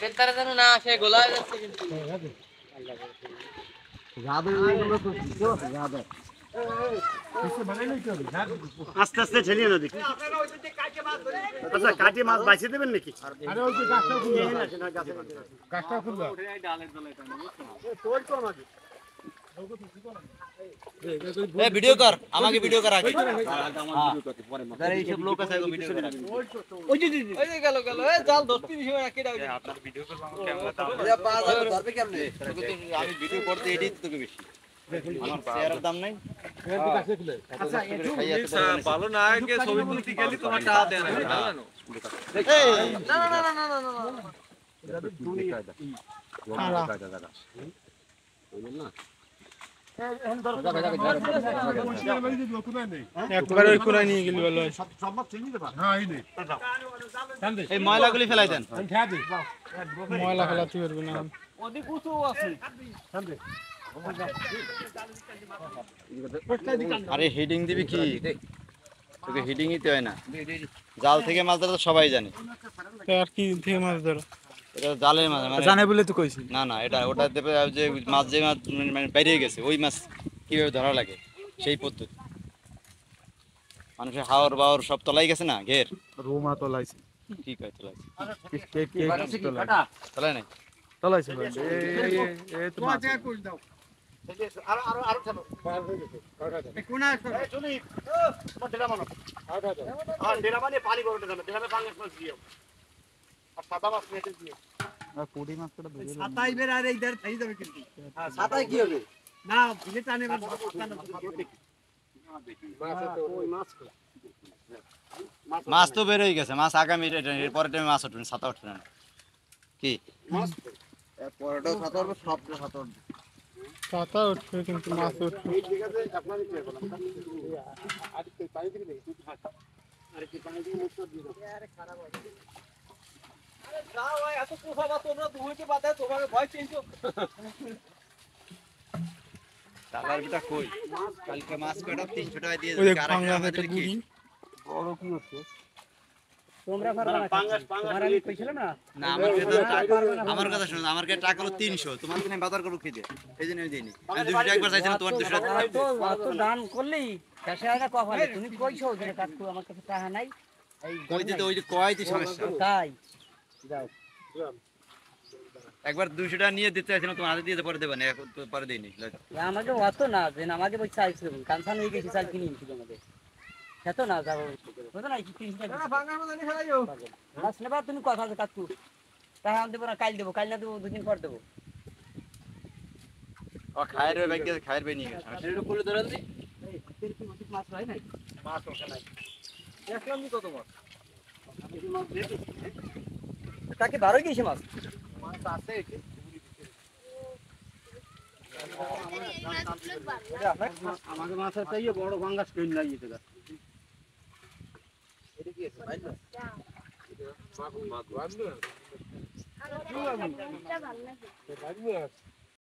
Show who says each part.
Speaker 1: পেতারে যেন না আসে গোলা হয়ে যাচ্ছে কিন্তু
Speaker 2: আস্তে আস্তে ছেলিয়ে না দেখি আচ্ছা কাটি মাছ বাইছে দেবেন নাকি
Speaker 3: এ ভিডিও কর আমাকে ভিডিও কর আগে যারা এই সব লোক আছে আগে ভিডিও কর
Speaker 1: ওই যে গেল এ জাল ধরতে দিছি না কেডা ওই
Speaker 3: আপনার ভিডিও করব ক্যামেরা দাও
Speaker 1: ধরবে কেমনে
Speaker 3: আমি ভিডিও করতে এডিট তোকে বেশি আমার চেয়ারের দাম নাই
Speaker 1: আচ্ছা
Speaker 4: ভালো না আগে ছবি তুলতে গেলি তোমার টাকা দেয় না জানো
Speaker 1: না
Speaker 5: একবার ওই কোনায় নিয়ে গেলি ভালো হয়
Speaker 3: এই ময়লাগুলি ফেলাই দেন
Speaker 5: ময়লা ফেলাতে পারবে না
Speaker 1: ওদিক উঁচু আছে
Speaker 3: আরে হিডিং দিবি কি তোকে হিডিং দিতে হয় না জাল থেকে মাছ ধরা তো সবাই জানে
Speaker 5: আর কি থেকে মাছ ধরো
Speaker 3: এটা জালের মাছ মানে
Speaker 5: জানে বলে তো কইছি
Speaker 3: না না এটা ওটা দেবে যে মাছ যে মাছ মানে বেরিয়ে গেছে ওই মাছ কিভাবে ধরা লাগে সেই পদ্ধতি মানুষের হাওর বাওর সব তলাই গেছে না ঘের
Speaker 5: রুমা তোলাইছে
Speaker 3: কি কয় তলাইছে তলাই নাই
Speaker 5: তোলাইছে এই তো মাছ
Speaker 2: আরো চলো কোনা চলি ডেরা মানো আর ডেরা মানে পানি বড়টা যাবে ডেরামে বাংলাদেশ মাছ দিও আর সাদা মাছ নিয়ে দিও
Speaker 5: আর পুরি মাছটা ধরে
Speaker 2: সাতাই বের আর এইদার থাই যাবে কিন্তু
Speaker 1: হ্যাঁ সাতায় কি হবে
Speaker 2: না ভিলে টানে
Speaker 3: মাছ তো বের হয়ে গেছে মাছ আগামী এরপরে টাইমে মাছ উঠবে ছাতা উঠবে না কি
Speaker 2: মাছ
Speaker 1: পরটাও সাতা হবে সবটা সাতা হবে
Speaker 5: পাতা উঠবে কিন্তু মাছ উঠবে
Speaker 2: ঠিক আছে আপনারই কি বলেন আর কি পানি দিবি নাকি আরে কি পানি দিবি মুখ দিয়ে দাও আরে খারাপ হয় আরে যাও ভাই এত কোফা বা তোমরা দুইতে বাদে তোমাকে ভয় চিনছো
Speaker 3: চালার বিটা কই কালকে মাছ কয়টা 300 টাকা দিয়ে
Speaker 5: ওই
Speaker 3: দিই আর
Speaker 5: বাংলা
Speaker 3: একটা
Speaker 5: একটা গুড়ি
Speaker 2: বড় কি হচ্ছে
Speaker 1: তোমরা পারবা না
Speaker 2: পাঙ্গাস
Speaker 1: আমি কইছিলাম না
Speaker 3: না আমার কথা শুনো আমার কাছে টাকা হলো 300 তোমার কিনে বাজার করব কি দিয়ে এই জন্য আমি দেইনি আমি 200 টাকা একবার চাইছিলাম তোমার 200 টাকা
Speaker 1: তো অত দান করলেই শেষে আগে কপালে তুমি কইছো যে কাকু আমার কাছে টাকা নাই এই
Speaker 3: কই দিতে ওই যে কয়টি সমস্যা
Speaker 1: তাই যাও
Speaker 3: একবার 200 টাকা নিয়ে দিতে চাইছিলাম তোমার হাতে দিয়ে পরে দেবে না এখন তো পরে দেইনি
Speaker 1: আমাকে অত না যে আমাকে বই চাইছিল কানসান হয়ে গেছে চাল কিনে নিছিল আমাদের এত না যাবো বুঝো না কি 300 টাকা ভাঙার মতো নি ফেলাইও বাস নেবা তুমি কথা আছে কাকু টাকা আনতে পারো কাল দেবো কাল না দেবো দুদিন পর দেবো
Speaker 3: ও খায়ের ব্যাগ দিয়ে খায়ের ব্যাগ নিয়ে গেছে
Speaker 1: সেটা করে ধরেন দি মাছ হয় নাই
Speaker 2: মাছ ওখানে নাই
Speaker 1: দেখলাম নি কত মাছ তাকে বারো গেছে মাছ
Speaker 2: মাছ আছে এটি আমাকে মাছ চাইয়ে বড় বাঙ্গাস কিন লাগিয়েছে গা এটা কি আছে ভাই না মাছ মাছ ভালো লাগে